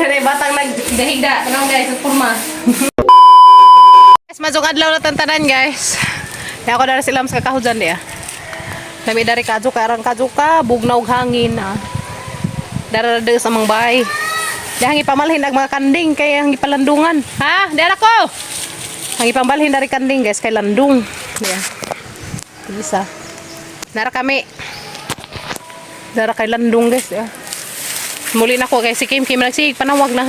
Dari batang naghigda. Tanong guys, sa kurma. Guys, masuk adlaw na tantanan guys. Kaya ako dari silam sa kakahujan dia. Kami dari kajuka, arang kajuka, bugnaw hangin. Darada sa mga bahay. Dihangi pamalhin ang mga kanding kay ang ipalandungan. Ha? Dara ko! Ang ipambalhin dari kanding guys kay landung. Diyan. Isa. Nara kami. Dara kay landung guys. Ya. Muli na ko kay si Kim nagsig panawag na.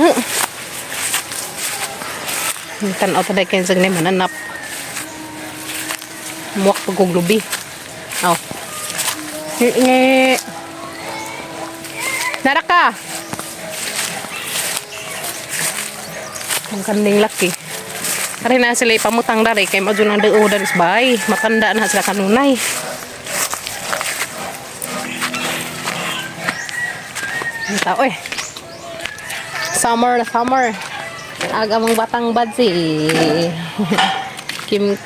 Kan auto dai kay sagne mananap. Muak paguglubi. Aw. Nge. Nara ka. Ang kanding laki. Ari na sila ipamutang dari kay madyo nang dao dari sa bahay. Matanda na sila kanunay. Ito, oy. Summer na summer. Aga mong batang bad si Kim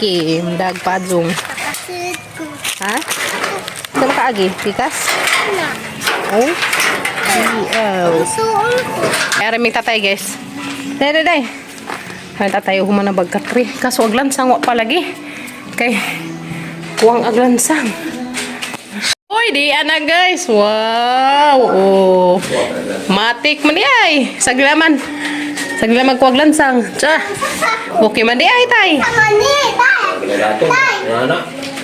dag padzong. Ha? Saan ka agi? Tikas? Oh? Ari mi tatay guys. Day. Hay tatay humana bagkatri. Kaso aglansang wa palagi. Kay kuwang aglansang. Uy, di ana guys. Wow. Oh. Matik man di ay. Saglaman. Saglaman kuwag lansang. Tsa. Okay man di ay tay.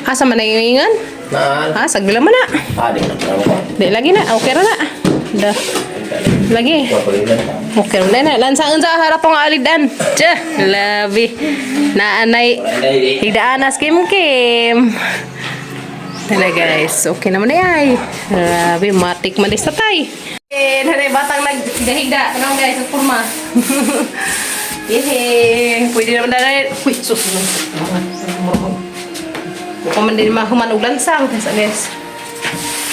Asa man nayingan? Ha, saglaman na. Di lagi na. Okay ra na. Dah. Lagi. Okay ra na. Lansang unsa harap nga alidan. Tsa. Labi. Naanay. Higdaanas Kim. Tala guys, okay naman na ay. Grabe, matik man sa tay. Dari batang naghigda. Tanong guys, sa kurma. Pwede naman na. Uy, sus. Buka man din mahuman og lansang. Guys.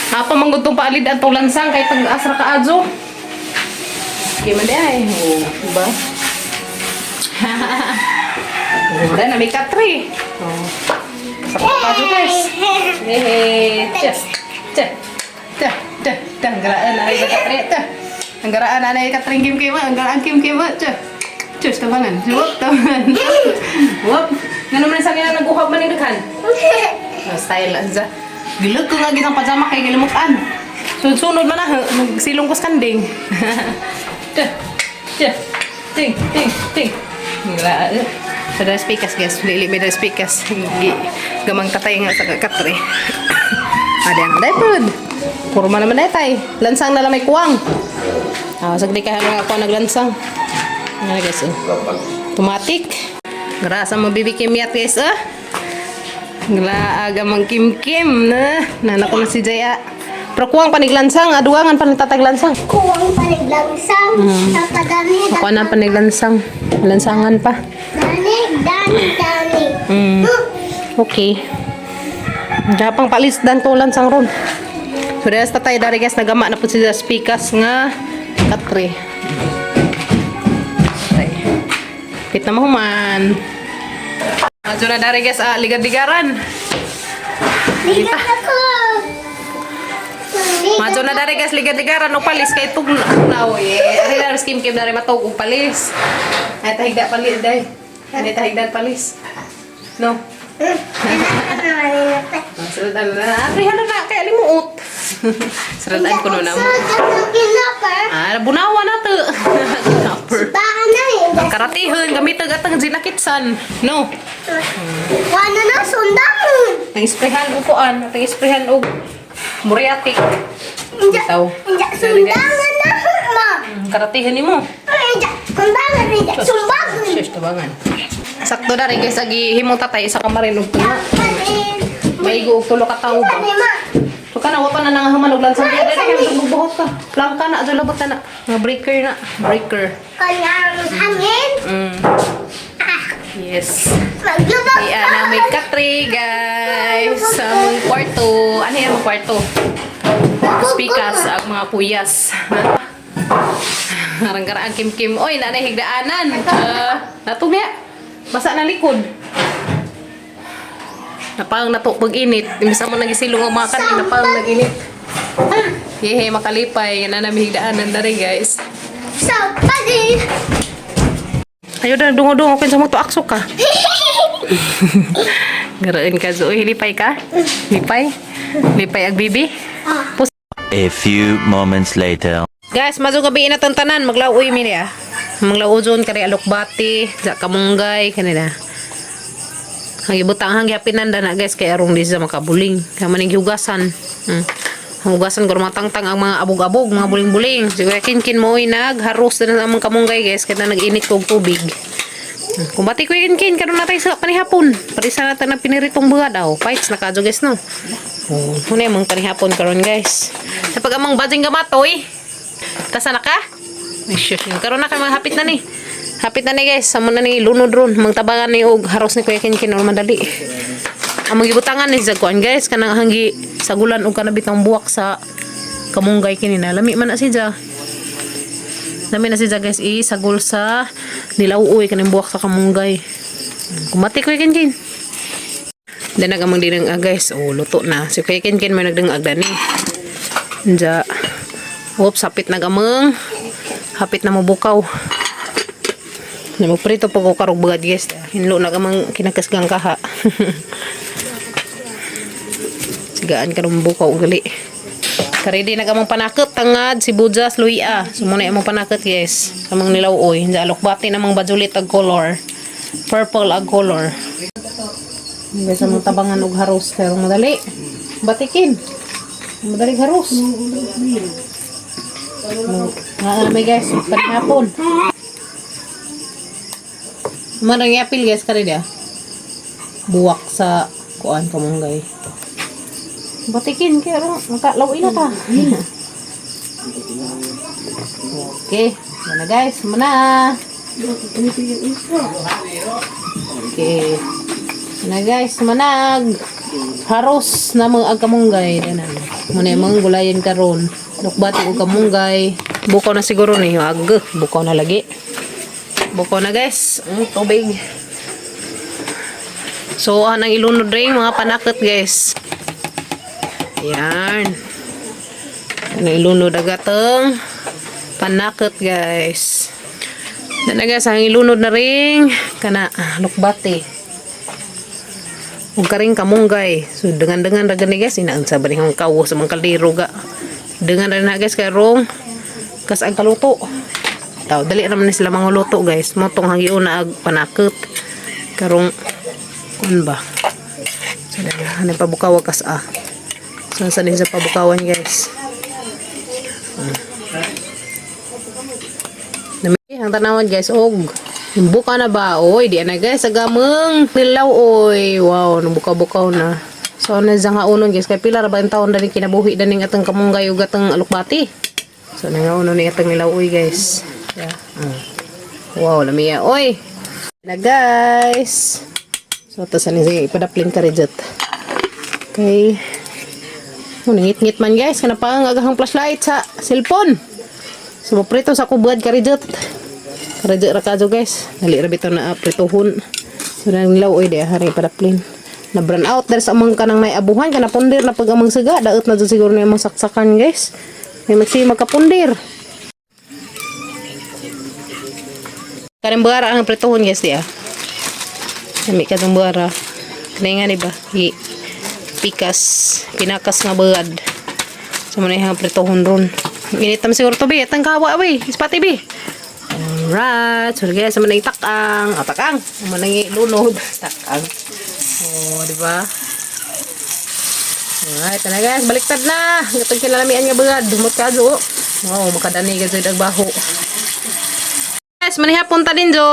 Apa manggutong paalid ang tong lansang kay pag-asra ka adso. Okay man di ay. Diba? Wala na may katri. Sapatu guys. Anggaraan na ay katri. Anggaraan na ay katring Kim. Anggaraan Kim. Cus tabangan. Tabangan. Wop. Ngano man sa kanya naguhab man ni daghan. Style anza. Gilog ko nga ginang pajama kay gilimukan. Sunod man na magsilong ko kanding. Ting. Ngila. Ada speakers guys, lili may speakers. Gamang tatay nga sa katri. Ada yang daipod. Kurma naman tay. Lansang na lang may kuwang. Sagdi ka nga ako naglansang. Ano guys? Automatic. Grasa mo bibikim yat guys. Ngla aga mang Kim na. Nana ko na si Jaya. Pero kuwang paniglansang, aduangan panigtataglansang. Kuwang paniglansang. Tapadani. Ako na paniglansang. Lansangan pa. Dani. Okay. Japang palis dan tulan sang ron. So dahil sa tayo dari guys nagama na po sila speakers nga katri. Okay. Pit na mahuman. So na dari guys ligad-ligaran. Ligat ako. Majo na dari guys ligad-ligaran o palis kay tugnaw eh. Ari na Kim dari matog og palis. Ay tahigda palis day. Ani tahigda palis. No. Seradan na. Ari halo na kay limuot. Seradan ko no na. Bunawa na to. Ang karatihon gamit ang atang ginakitsan. No. Wala na sundang. Ang isprehan upuan, ang isprehan og muriatik. Bitaw. Sumbangan na ma. Karatihan nimo. Sumbangan rin. Sumbangan. Shush tabangan. Sakto na rin guys agi himong tatay sa kamarin og tulo. Maigo og tulo ka tawo ba. So kana wa pa na nangahuman og lansang diri kay bubuhot ka. Plangka na adto labot na. Nga breaker. Kanyang hangin. Yes. Maglubog Iya na may katri guys. Sa mong kwarto. Ano yan mong kwarto? Speakers ang mga kuyas. Harang-garaan Kim. Oy, nanay higdaanan. Natong niya. Basa na likod. Napang nato pag-init. Imbis mo nagisilong ang mga kanin. Napang nag-init. Yehe, makalipay. Yan na namihigdaanan na rin guys. So, pag Ayo dah dungo-dungo kan sama tu aksok ka. Garain ka Zoe, lipay ka? Lipay? Lipay ag bibi? Pus A few moments later. guys, mazo gabi na tantanan, maglauoy mi niya. Maglaujon kani alokbati, sa kamunggay kanila. Ang ibutang hang yapinan na guys kay arong di sa makabuling. Kaya maning hugasan. Ang hugasan ko matangtang ang mga abog-abog, mga buling-buling. Siguro kinkin mo nagharos na ang mga kamunggay guys kaya nag-init kog tubig. Kung bati ko kinkin karon natay sa panihapon. Parisa natin na piniritong buha daw. Fights na kadyo guys no. Muna yung mga panihapon karon guys. Sa pag amang bading gamatoy. Tasa na ka? Ay shush. Karon na kayo mga hapit na ni. Hapit na ni guys. Samo na ni lunod ron. Mangtabangan ni og haros ni kuya kinkin or madali. Ang magibutangan ni Zagwan guys. Kanang hanggi sagulan o kanabitang buwak sa kamunggay kinina. Lami man na siya. Lami na siya guys. Sagul sa nilauoy kanang buwak sa kamunggay. Kumati kuya kinkin. Dan nagamang dinang guys. Oh, luto na. Si kuya kinkin may nagdang agdani. Diya. Oops, hapit nagamang. Hapit na mabukaw. Na magprito po ko karog bagad guys. Hinlo nagamang kinakasgang kaha. Sigaan ka nung bukaw gali. Karidi nagamang panakot tangad si Bujas Luia. Sumuna yung panakot guys. Kamang nilauoy. Diya alokbati namang bajulit ag color. Purple ag color. Guys, amang tabangan og haros. Kaya madali. Batikin. Madali haros. May guys, panihapon. Marang yapil guys kari dia. Buwak sa kuan kamunggay. Batikin kaya ron makalawin na ta. Okay, mana guys, mana. Okay. Mana guys, manag. Haros na mga agkamunggay danan. Muna yung gulayan karon. Lukbati ko kamunggay. Bukaw na siguro ni bukaw na lagi. Bukaw na guys. Tubig. So anang ilunod rin mga panakot guys. Yan. Anang ilunod agatong panakot guys. Na guys ang ilunod na ring kana lukbati. Ug karing kamunggay. So dengan-dengan ra gani guys inaan sa banihang kawo sa mga kaldero ga. Dengan ra na guys kay rong kas ang kaluto. Taw dali ra man sila mga luto guys. Motong hangiuna ag panakot. Karong kun ba. So dali pabukaw kas So sa din sa pabukawan guys. Nami ang tanawan guys og buka na ba? Oy, di na guys. Agamang pilaw, oy. Wow, nabuka-bukaw na. So, nazang haunon guys. Kaya pila ba yung taon na rin kinabuhi na ning atang kamunggay o gatang alukbati. So, nangaunon ni atang nilaw, oy guys. Yeah. Wow, lamiya, oy. Na guys. So, tasan niya ipadapling ka rin okay. Ngit-ngit man guys. Kanapang agahang flashlight sa cellphone. So, maprito sa kubad ka rin Karaja ra kadyo guys. Dali ra bitaw na apritohon. So nang lawoy di hari para plain. Na burn out dari sa among kanang naiabuhan kana pundir na pag among saga daot na siguro na among saksakan guys. May magsi magkapundir. Kanang buara ang pritohon guys di Kami kadong buara. Kanay nga ni ba? Pinakas nga buad. So man ang pritohon ron. Initam siguro to bi atang kawa bi. Ispati bi. Alright. So, guys, sama nang takang. Takang. Sama nang lunod. Takang. Oh, diba? Alright. Na guys. Baliktad na. Gatong kinalamian nga bagad. Dumot ka do. Wow, makadani ka sa baho. Guys, manihapon ta din jo.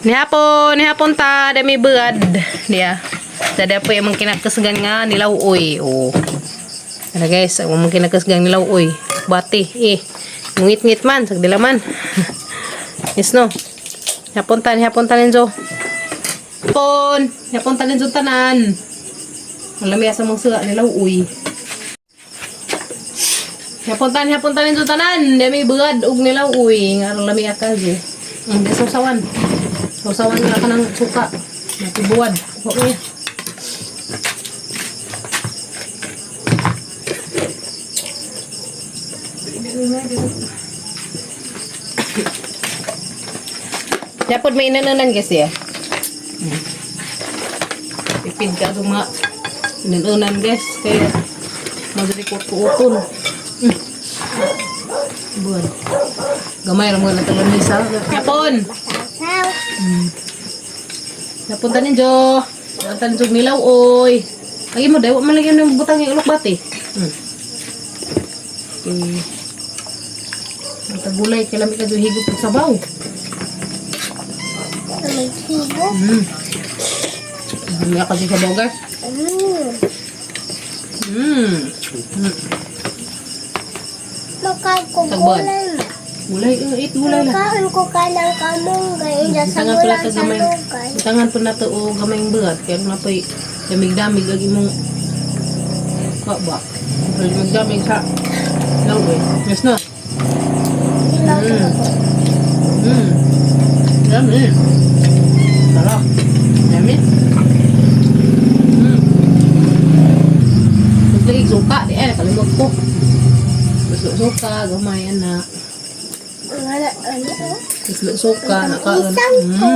Nihapon ta. Dami bagad. Dia. Dada po yung kinakasgan nga nilauoy. Oh. Na guys, ang kinakasgan nilauoy. Bati. Ngit-ngit man. Sagdila man. Yes no. Hapon tanin jo. Hapon tanin jo tanan. Malami asa mong suga nila uy. Hapon tanin jo tanan. Dami bugad og nila uy. Nga lami aka jo. Sausawan. Sausawan nga ka ng suka. Natibuwad. Okay. Yapod may inanunan kasi ah. Ipid ka itong mga inanunan guys. Kaya madali ko kuutol. Buwan. Gamay lang mga natalon ni Sal. Yapon! Sasaw. Yapon tanin Jo. Tanin Jo nilaw oy. Lagi mo daw, malagyan ng butang yung ulok bati. Okay. Ang tagulay, kailangan ka doon higop sa sabaw. May higo. Hindi ka sa sabaw guys. Makain ko Tagbuan. gulay. Gulay, eat gulay lang. Makain ko ka ng kamong gaya sa Tangan pala bulan ito sa gamay. lugay. Tangan po na ito o gamay yung buhat. Kaya na po damig-damig lagi mong ba. Damig-damig sa laway. Yes na. Ilaw ko na po. Dami. Sarap. Dami. Magdaig suka. Di kalimot ko. Suka, gamay anak. Ano? Islo suka. Tamisan ko.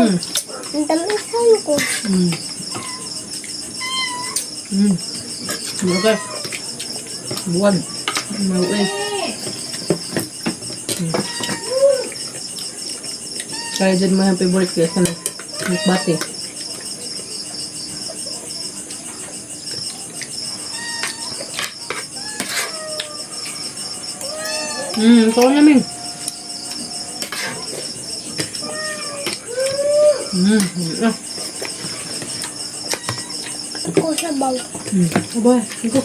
Ang tamisan ko. Okay. Buwan. Mauwi. Kaya dyan mo yung favorite ko. Sana. Bati. Ito namin. Ako sa baw. Aba, ito.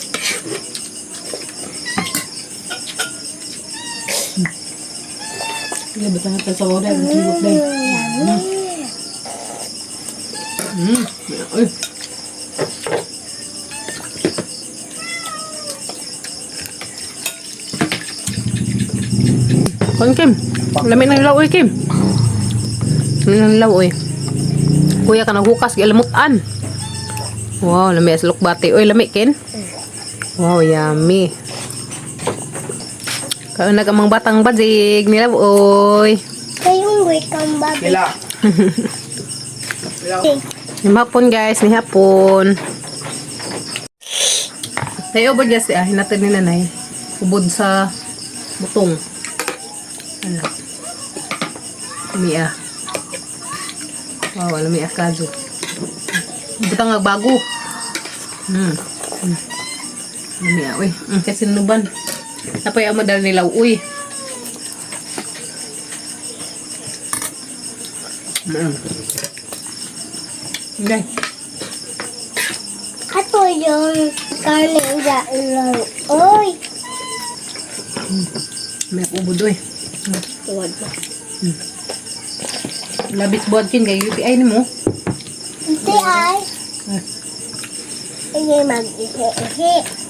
Hindi, basta natin sa waday. Matigok din. Ay. Kon Kim, lamin ng lawoy Kim. Lamin ng lawoy. Kuya ka naghukas, gilamutan. Wow, lami as lukbati. Oy, lami Ken. Wow, yummy. Kaon na kamang batang bajig nila oy. Kayong wait kang babi. Kila. Ni hapon guys, ni hapon. Tayo ubod guys hinatid ni nanay. Ubod sa butong. Ano? Mia. Wow, lami kaju. Butang agbago. Lami oy. Kasi nuban. Napay ang madal nila uy. Okay. Ato yung karne sa ilaw. Oy! May ubod oy. Tuwad mo. Labis buhat kin kay UTI ni mo. Hindi ay. Hindi mag-ihi-ihi.